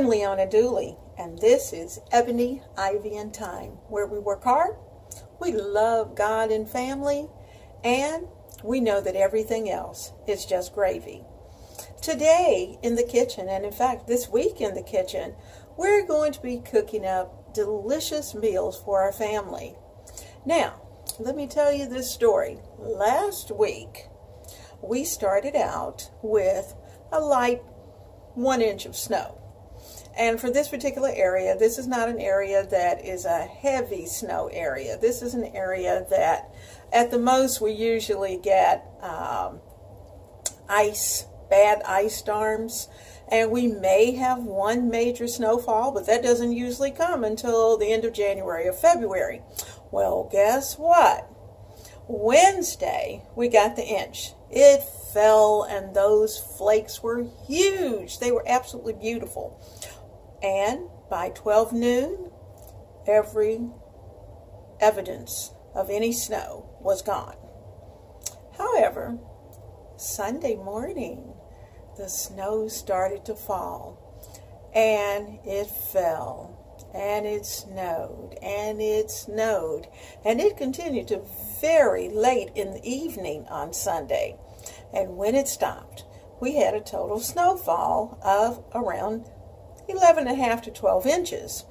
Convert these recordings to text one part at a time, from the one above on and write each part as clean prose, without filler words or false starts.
I'm Leona Dooley, and this is Ebony, Ivy, and Thyme, where we work hard, we love God and family, and we know that everything else is just gravy. Today in the kitchen, and in fact this week in the kitchen, we're going to be cooking up delicious meals for our family. Now, let me tell you this story. Last week, we started out with a light 1 inch of snow. And for this particular area, this is not an area that is a heavy snow area. This is an area that at the most we usually get bad ice storms, and we may have one major snowfall, but that doesn't usually come until the end of January or February. Well, guess what? Wednesday, we got the inch. It fell, and those flakes were huge. They were absolutely beautiful. And by 12 noon, every evidence of any snow was gone. However, Sunday morning, the snow started to fall, and it fell, and it snowed, and it snowed, and it continued to very late in the evening on Sunday. And when it stopped, we had a total snowfall of around 11.5 to 12 inches.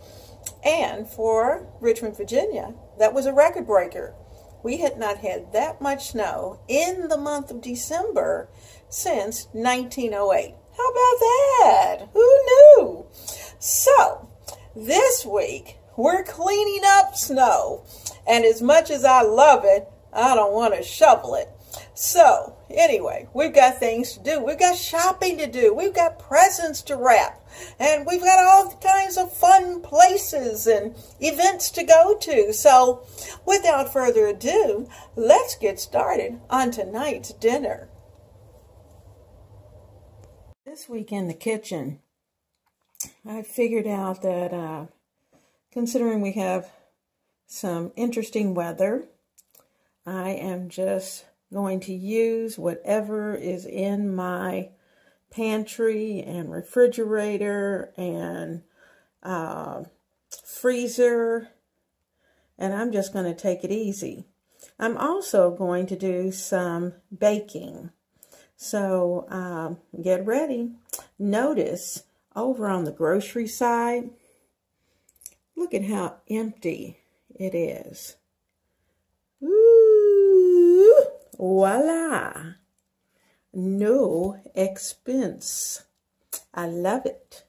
And for Richmond, Virginia, that was a record breaker. We had not had that much snow in the month of December since 1908. How about that? Who knew? So, this week, we're cleaning up snow. And as much as I love it, I don't want to shovel it. So, anyway, we've got things to do. We've got shopping to do. We've got presents to wrap. And we've got all kinds of fun places and events to go to. So, without further ado, let's get started on tonight's dinner. This week in the kitchen, I figured out that considering we have some interesting weather, I am just going to use whatever is in my pantry and refrigerator and freezer, and I'm just going to take it easy. I'm also going to do some baking, so get ready. Notice over on the grocery side, look at how empty it is. Ooh, voila! No expense. I love it.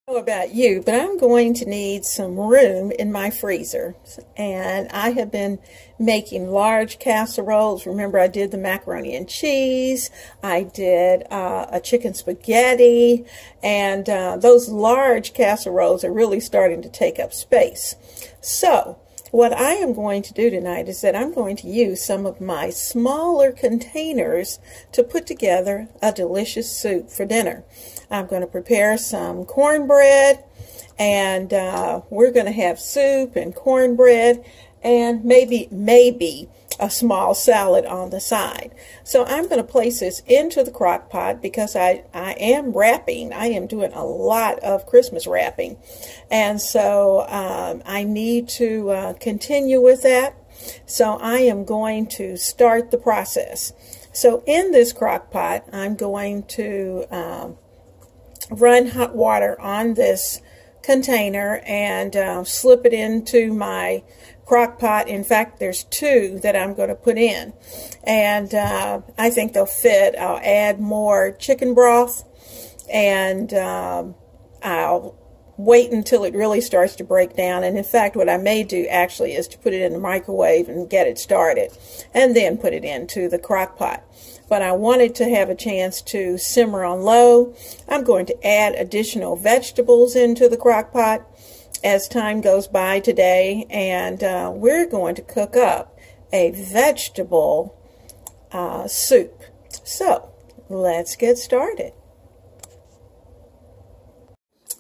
I don't know about you, but I'm going to need some room in my freezer. And I have been making large casseroles. Remember, I did the macaroni and cheese. I did a chicken spaghetti. And those large casseroles are really starting to take up space. So, what I am going to do tonight is that I'm going to use some of my smaller containers to put together a delicious soup for dinner. I'm going to prepare some cornbread, and we're going to have soup and cornbread and maybe a small salad on the side. So I'm going to place this into the crock pot because I am wrapping. I am doing a lot of Christmas wrapping. And so I need to continue with that. So I am going to start the process. So in this crock pot, I'm going to run hot water on this container and slip it into my crock pot. In fact, there's 2 that I'm going to put in, and I think they'll fit. I'll add more chicken broth, and I'll wait until it really starts to break down. And in fact, what I may do actually is to put it in the microwave and get it started, and then put it into the crock pot. But I wanted to have a chance to simmer on low. I'm going to add additional vegetables into the crock pot as time goes by today, and we're going to cook up a vegetable soup. So let's get started.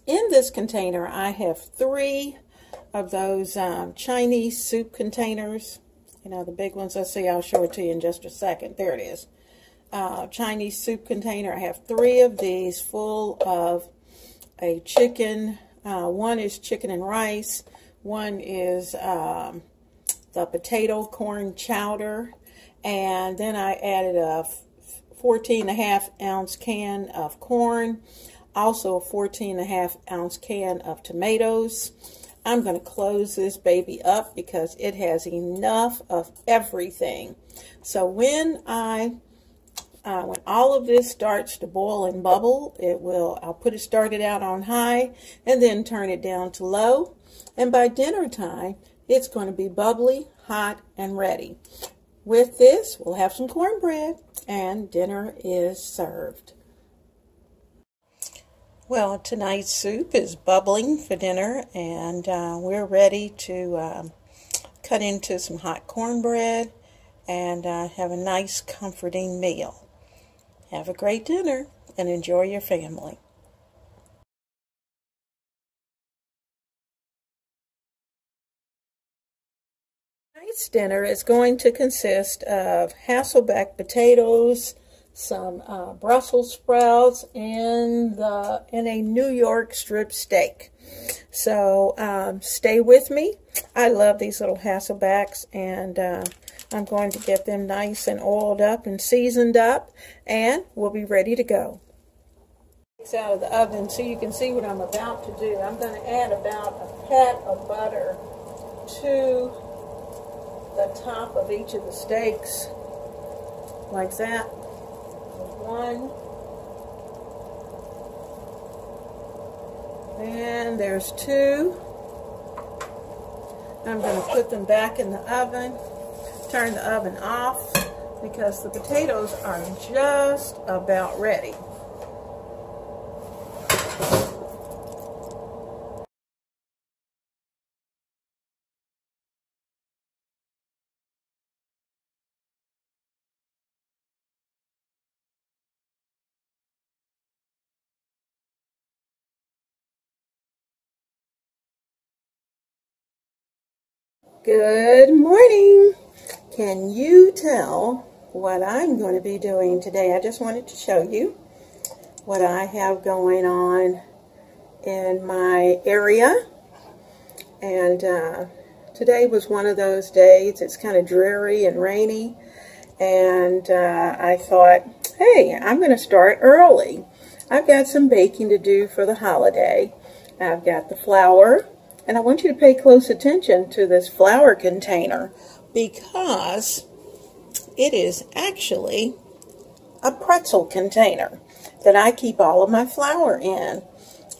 In this container, I have 3 of those Chinese soup containers. You know, the big ones. Let's see, I'll show it to you in just a second. There it is. Chinese soup container. I have 3 of these full of a chicken. One is chicken and rice. One is the potato corn chowder. And then I added a 14.5-ounce can of corn. Also a 14.5-ounce can of tomatoes. I'm going to close this baby up because it has enough of everything. So when all of this starts to boil and bubble, I'll put it started out on high and then turn it down to low. And by dinner time, it's going to be bubbly, hot, and ready. With this, we'll have some cornbread and dinner is served. Well, tonight's soup is bubbling for dinner, and we're ready to cut into some hot cornbread and have a nice, comforting meal. Have a great dinner and enjoy your family. Tonight's dinner is going to consist of Hasselback potatoes, some Brussels sprouts, and a New York strip steak. So stay with me. I love these little Hasselbacks, and I'm going to get them nice and oiled up and seasoned up, and we'll be ready to go. It's out of the oven so you can see what I'm about to do. I'm going to add about a pat of butter to the top of each of the steaks, like that. One, and there's 2. I'm going to put them back in the oven, turn the oven off because the potatoes are just about ready. Good morning. Can you tell what I'm going to be doing today? I just wanted to show you what I have going on in my area. And today was one of those days. It's kind of dreary and rainy. And I thought, hey, I'm going to start early. I've got some baking to do for the holiday. I've got the flour. And I want you to pay close attention to this flour container because it is actually a pretzel container that I keep all of my flour in.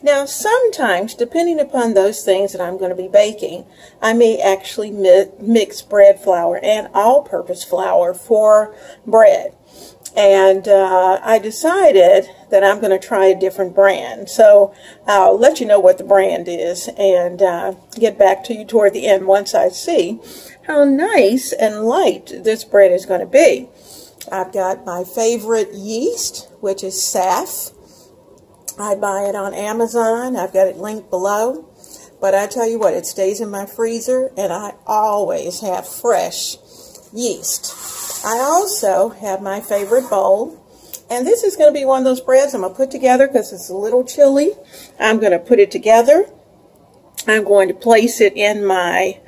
Now, sometimes, depending upon those things that I'm going to be baking, I may actually mix bread flour and all-purpose flour for bread. And I decided that I'm going to try a different brand. So I'll let you know what the brand is and get back to you toward the end once I see how nice and light this bread is going to be. I've got my favorite yeast, which is Saf. I buy it on Amazon. I've got it linked below. But I tell you what, it stays in my freezer, and I always have fresh yeast. I also have my favorite bowl, and this is going to be one of those breads I'm going to put together because it's a little chilly. I'm going to put it together. I'm going to place it in my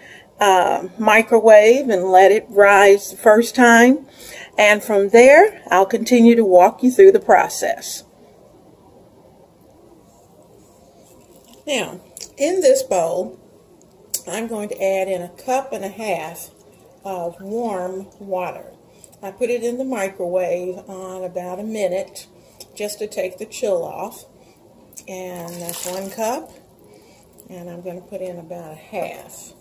microwave and let it rise the first time, and from there I'll continue to walk you through the process. Now, in this bowl, I'm going to add in 1.5 cups of warm water. I put it in the microwave on about a minute just to take the chill off. And that's 1 cup. And I'm going to put in about 1/2.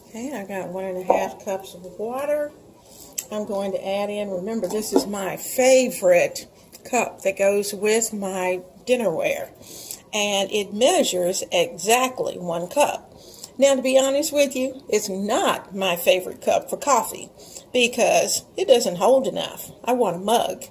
Okay, I got 1.5 cups of water. I'm going to add in, remember this is my favorite cup that goes with my dinnerware, and it measures exactly 1 cup. Now, to be honest with you, it's not my favorite cup for coffee because it doesn't hold enough. I want a mug.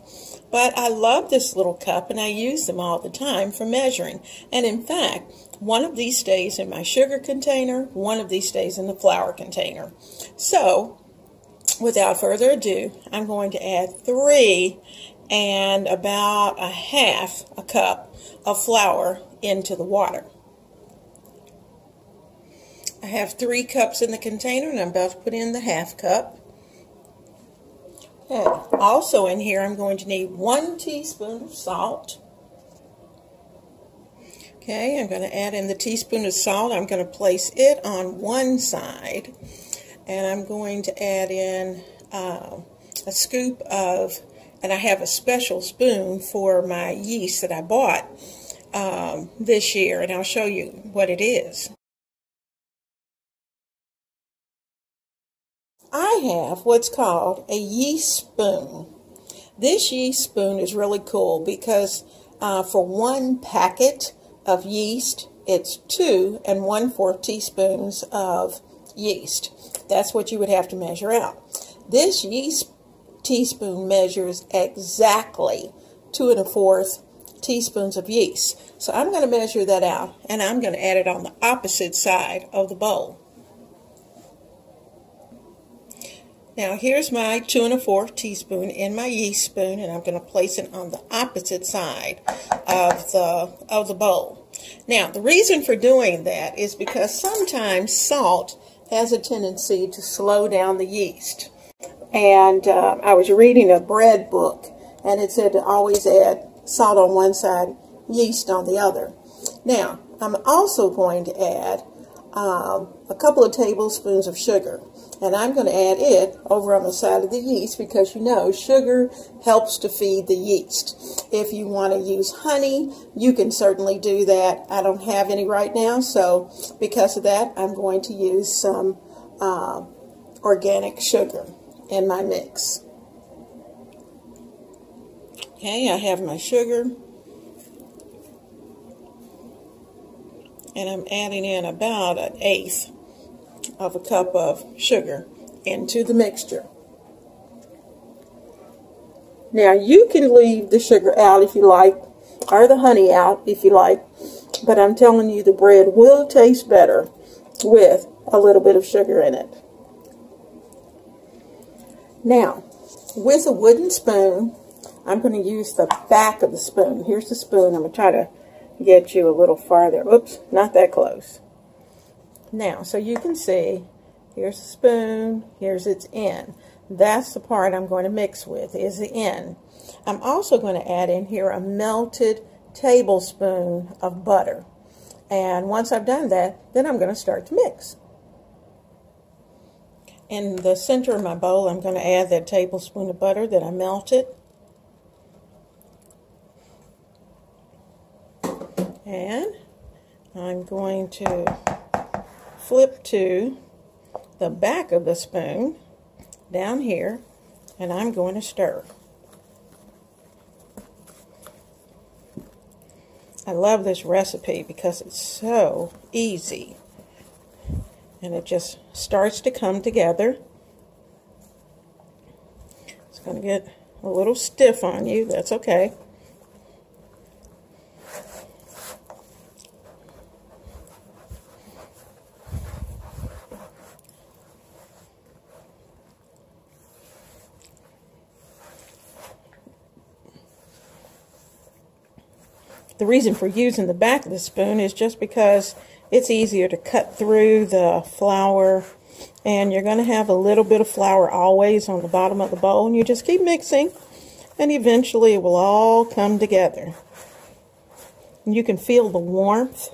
But I love this little cup, and I use them all the time for measuring. And in fact, one of these stays in my sugar container, one of these stays in the flour container. So, without further ado, I'm going to add 3 and about a half a cup of flour into the water. I have 3 cups in the container, and I'm about to put in the half cup. Okay. Also in here, I'm going to need 1 teaspoon of salt. Okay, I'm going to add in the teaspoon of salt. I'm going to place it on one side, and I'm going to add in a scoop of, and I have a special spoon for my yeast that I bought this year, and I'll show you what it is. I have what's called a yeast spoon. This yeast spoon is really cool because for 1 packet of yeast, it's 2 1/4 teaspoons of yeast. That's what you would have to measure out. This yeast teaspoon measures exactly 2 1/4 teaspoons of yeast. So I'm going to measure that out, and I'm going to add it on the opposite side of the bowl. Now here's my 2 1/4 teaspoon in my yeast spoon, and I'm going to place it on the opposite side of the bowl. Now the reason for doing that is because sometimes salt has a tendency to slow down the yeast. And I was reading a bread book, and it said to always add salt on one side, yeast on the other. Now I'm also going to add a couple of tablespoons of sugar. And I'm going to add it over on the side of the yeast because, you know, sugar helps to feed the yeast. If you want to use honey, you can certainly do that. I don't have any right now, so because of that, I'm going to use some organic sugar in my mix. Okay, I have my sugar. And I'm adding in about 1/8 of a cup of sugar into the mixture. Now you can leave the sugar out if you like, or the honey out if you like, but I'm telling you the bread will taste better with a little bit of sugar in it. Now, with a wooden spoon, I'm going to use the back of the spoon. Here's the spoon. I'm going to try to get you a little farther. Oops, not that close. Now, so you can see, here's the spoon, here's its end. That's the part I'm going to mix with, is the end. I'm also going to add in here a melted tablespoon of butter. And once I've done that, then I'm going to start to mix. In the center of my bowl, I'm going to add that tablespoon of butter that I melted. And I'm going to flip to the back of the spoon down here, and I'm going to stir. I love this recipe because it's so easy, and it just starts to come together. It's going to get a little stiff on you. That's okay. The reason for using the back of the spoon is just because it's easier to cut through the flour, and you're going to have a little bit of flour always on the bottom of the bowl, and you just keep mixing, and eventually it will all come together. And you can feel the warmth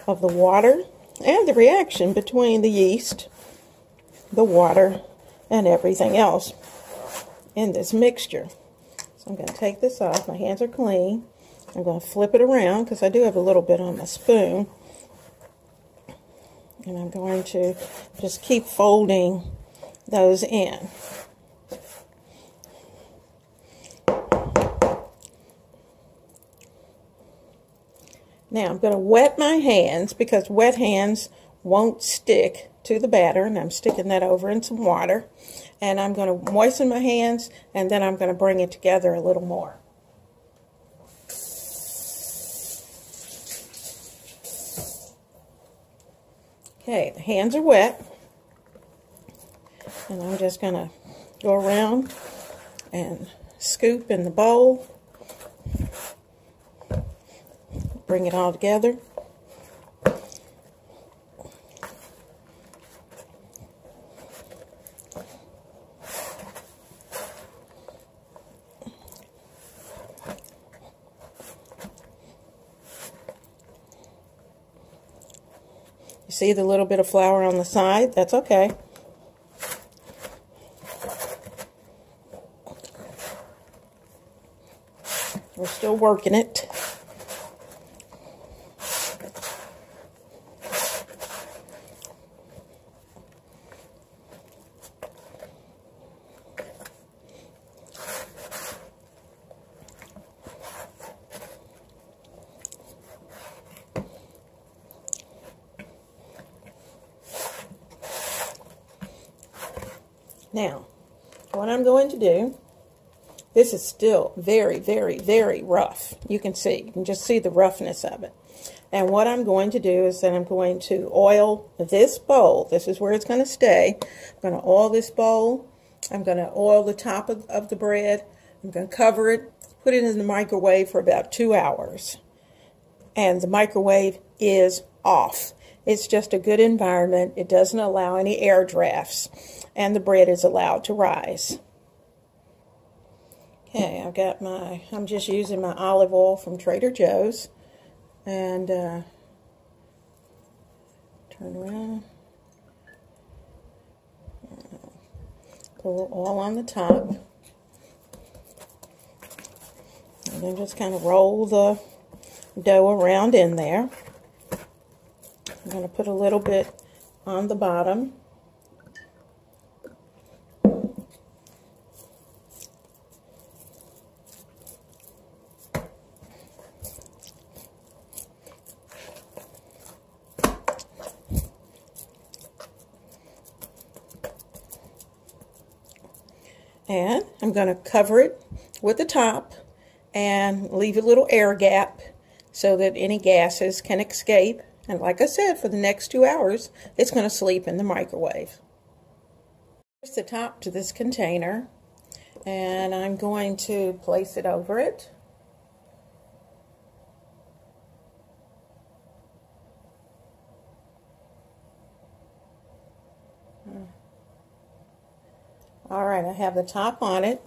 of the water and the reaction between the yeast, the water, and everything else in this mixture. So I'm going to take this off. My hands are clean. I'm going to flip it around because I do have a little bit on my spoon. And I'm going to just keep folding those in. Now I'm going to wet my hands because wet hands won't stick to the batter, and I'm sticking that over in some water. And I'm going to moisten my hands, and then I'm going to bring it together a little more. Okay, the hands are wet, and I'm just going to go around and scoop in the bowl, bring it all together. You see the little bit of flour on the side? That's okay. We're still working it. Now, what I'm going to do, this is still very, very, very rough. You can just see the roughness of it. And what I'm going to do is that I'm going to oil this bowl. This is where it's going to stay. I'm going to oil this bowl. I'm going to oil the top of the bread. I'm going to cover it, put it in the microwave for about 2 hours. And the microwave is off. It's just a good environment. It doesn't allow any air drafts. And the bread is allowed to rise. Okay, I'm just using my olive oil from Trader Joe's. And turn around. Put a little oil on the top. And then just kind of roll the dough around in there. I'm going to put a little bit on the bottom. And I'm going to cover it with the top and leave a little air gap so that any gases can escape. And like I said, for the next 2 hours, it's going to sleep in the microwave. Here's the top to this container, and I'm going to place it over it. Alright, I have the top on it.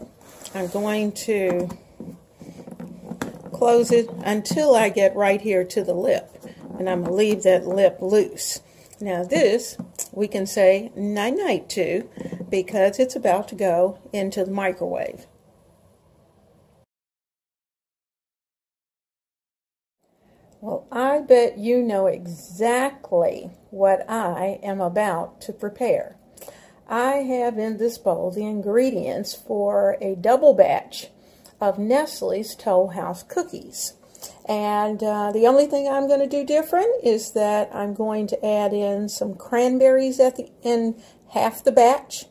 I'm going to close it until I get right here to the lip. And I'm going to leave that lip loose. Now this, we can say night-night to, because it's about to go into the microwave. Well, I bet you know exactly what I am about to prepare. I have in this bowl the ingredients for a double batch of Nestle's Toll House cookies. And the only thing I'm going to do different is that I'm going to add in some cranberries in half the batch.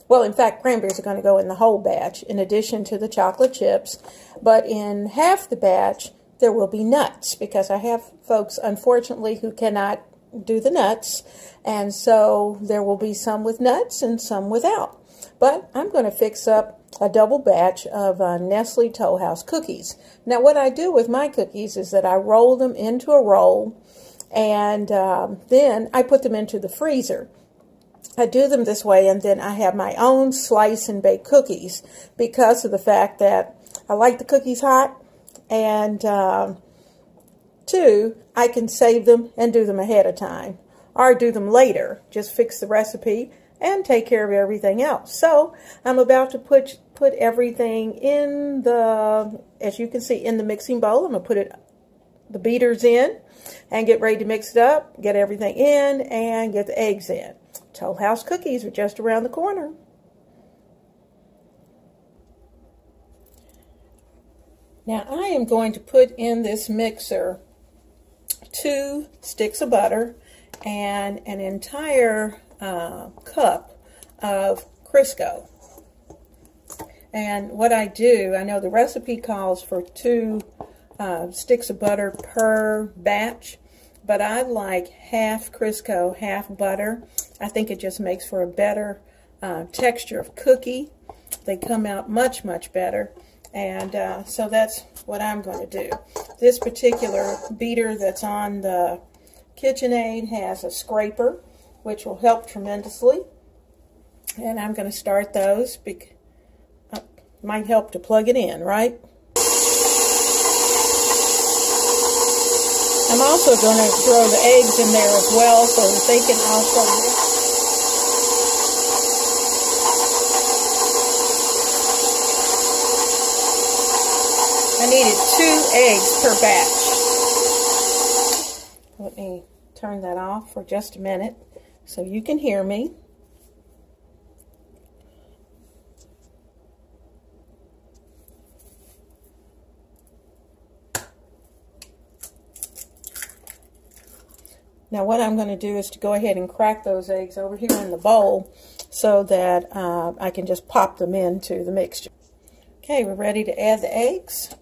Well, in fact, cranberries are going to go in the whole batch in addition to the chocolate chips. But in half the batch, there will be nuts because I have folks, unfortunately, who cannot do the nuts. And so there will be some with nuts and some without. But I'm going to fix up a double batch of Nestle Toll House cookies. Now what I do with my cookies is that I roll them into a roll, and then I put them into the freezer. I do them this way, and then I have my own slice and bake cookies because of the fact that I like the cookies hot, and two, I can save them and do them ahead of time, or do them later. Just fix the recipe and take care of everything else. So I'm about to put everything in the, as you can see, in the mixing bowl. I'm going to put the beaters in and get ready to mix it up, get everything in, and get the eggs in. Toll House cookies are just around the corner. Now I am going to put in this mixer 2 sticks of butter, and an entire cup of Crisco. And what I do, I know the recipe calls for 2 sticks of butter per batch, but I like half Crisco, half butter. I think it just makes for a better texture of cookie. They come out much, much better. And so that's what I'm going to do. This particular beater that's on the KitchenAid has a scraper, which will help tremendously. And I'm going to start those. Might help to plug it in, right? I'm also going to throw the eggs in there as well so that they can also mix. I needed 2 eggs per batch. Let me turn that off for just a minute so you can hear me. Now what I'm going to do is to go ahead and crack those eggs over here in the bowl so that I can just pop them into the mixture. Okay, we're ready to add the eggs.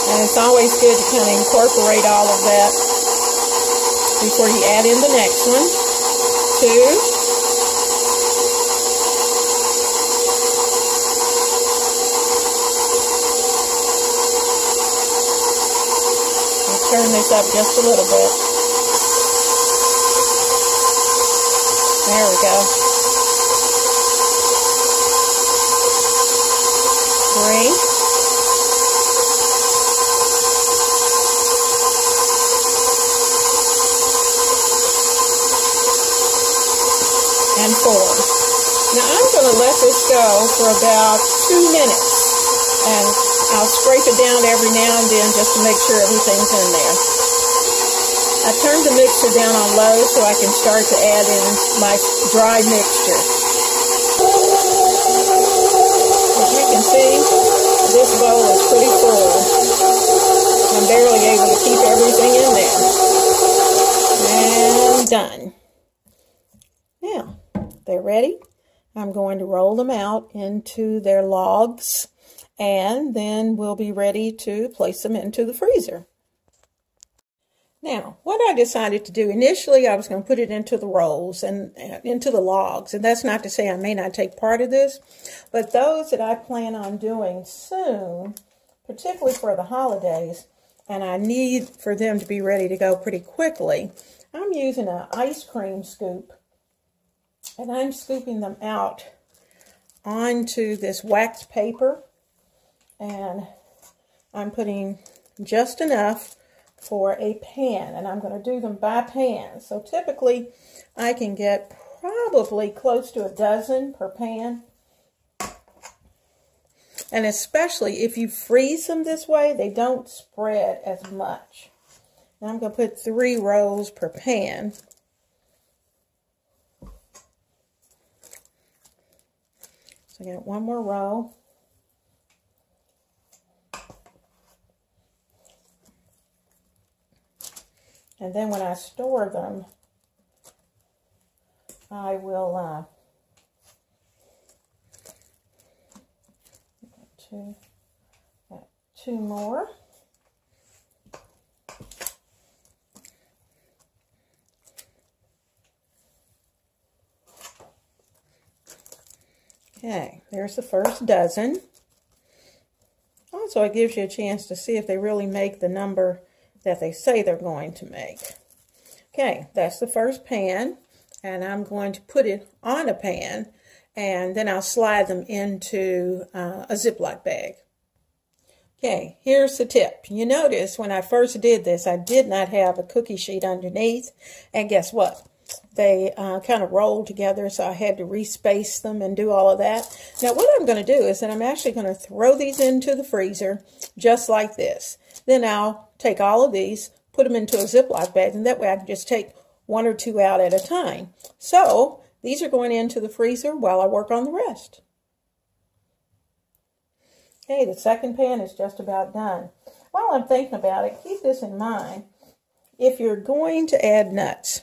And it's always good to kind of incorporate all of that before you add in the next one. 2. Turn this up just a little bit. There we go. 3. And 4. Now I'm going to let this go for about 2 minutes. And I'll scrape it down every now and then just to make sure everything's in there. I turned the mixer down on low so I can start to add in my dry mixture. As you can see, this bowl is pretty full. I'm barely able to keep everything in there. And done. Now, they're ready. I'm going to roll them out into their logs. And then we'll be ready to place them into the freezer. Now, what I decided to do, initially I was going to put it into the rolls and into the logs. And that's not to say I may not take part of this, but those that I plan on doing soon, particularly for the holidays, and I need for them to be ready to go pretty quickly, I'm using an ice cream scoop. And I'm scooping them out onto this wax paper. And I'm putting just enough for a pan, and I'm going to do them by pan. So typically I can get probably close to a dozen per pan. And especially if you freeze them this way, they don't spread as much. Now I'm going to put 3 rows per pan. So I got 1 more row. And then when I store them, I will two more. Okay, there's the first dozen. Also, it gives you a chance to see if they really make the number that they say they're going to make. Okay, that's the first pan, and I'm going to put it on a pan, and then I'll slide them into a Ziploc bag. Okay, here's the tip. You notice when I first did this, I did not have a cookie sheet underneath, and guess what? They kind of rolled together, so I had to respace them and do all of that. Now, what I'm going to do is that I'm actually going to throw these into the freezer just like this. Then I'll take all of these, put them into a Ziploc bag, and that way I can just take 1 or 2 out at a time. So these are going into the freezer while I work on the rest. Okay, the second pan is just about done. While I'm thinking about it, keep this in mind. If you're going to add nuts,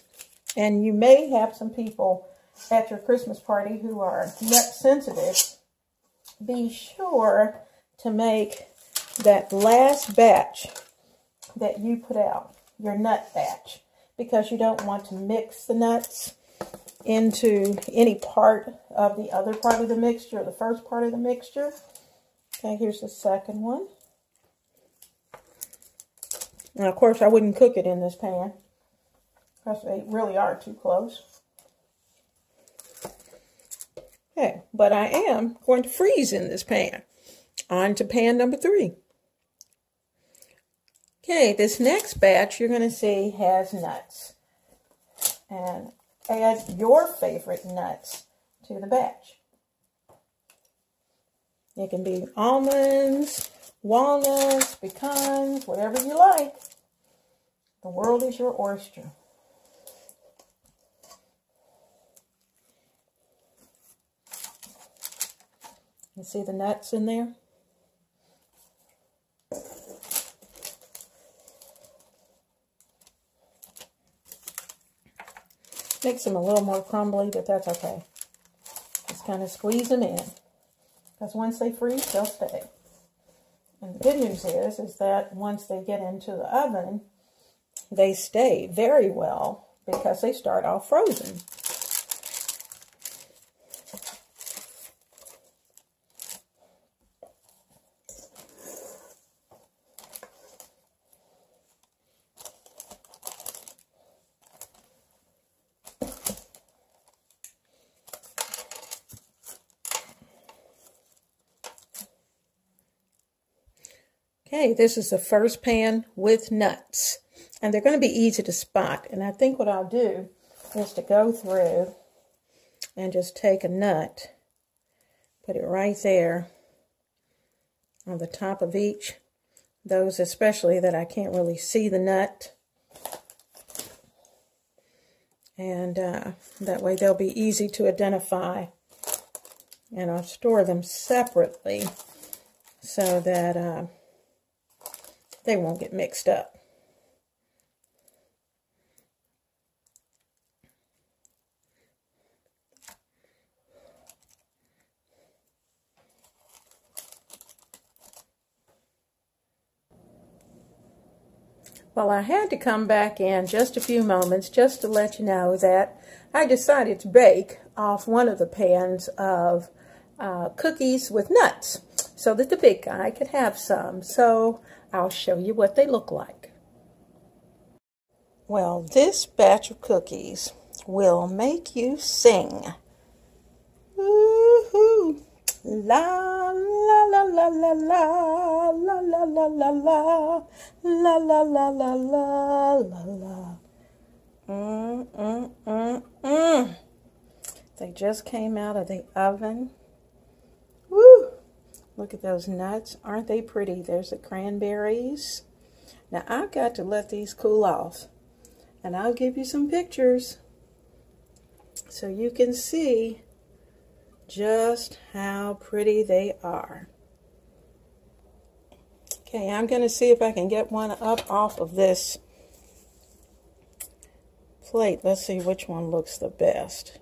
and you may have some people at your Christmas party who are nut sensitive, be sure to make that last batch that you put out, your nut batch, because you don't want to mix the nuts into any part of the other part of the mixture, the first part of the mixture. Okay, here's the second one. And of course, I wouldn't cook it in this pan because they really are too close. Okay, but I am going to freeze in this pan. On to pan number 3. Okay, this next batch you're going to see has nuts. And add your favorite nuts to the batch. It can be almonds, walnuts, pecans, whatever you like. The world is your oyster. You see the nuts in there? Makes them a little more crumbly, but that's okay. Just kind of squeeze them in. Because once they freeze, they'll stay. And the good news is that once they get into the oven, they stay very well because they start off frozen. Okay, this is the first pan with nuts, and they're going to be easy to spot. And I think what I'll do is to go through and just take a nut, put it right there on the top of each, those especially that I can't really see the nut. And that way they'll be easy to identify. And I'll store them separately so that they won't get mixed up. Well, I had to come back in just a few moments just to let you know that I decided to bake off one of the pans of cookies with nuts so that the big guy could have some. So I'll show you what they look like. Well, this batch of cookies will make you sing. Woo-hoo! La la la la la la la la la la la la la la la la la la. They just came out of the oven. Woo! Look at those nuts. Aren't they pretty? There's the cranberries. Now I've got to let these cool off, and I'll give you some pictures so you can see just how pretty they are. Okay, I'm going to see if I can get one up off of this plate. Let's see which one looks the best.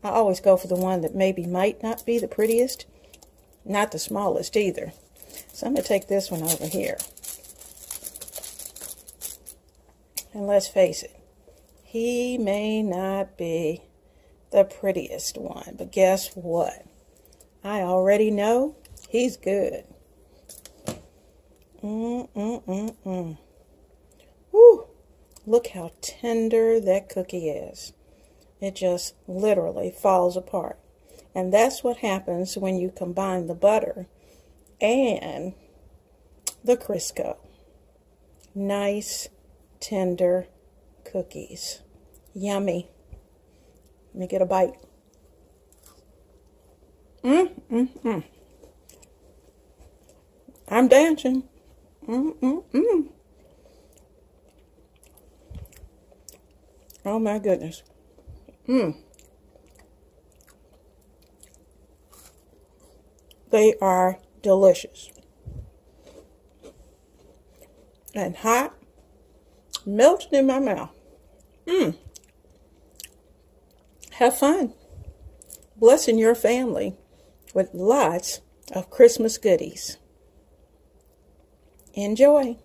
I always go for the one that maybe might not be the prettiest, not the smallest either. So I'm going to take this one over here. And let's face it, he may not be the prettiest one, but guess what? I already know he's good. Woo! Look how tender that cookie is. It just literally falls apart. And that's what happens when you combine the butter and the Crisco. Nice, tender cookies. Yummy. Let me get a bite. I'm dancing. Oh my goodness. They are delicious. And hot, melted in my mouth. Have fun blessing your family with lots of Christmas goodies. Enjoy.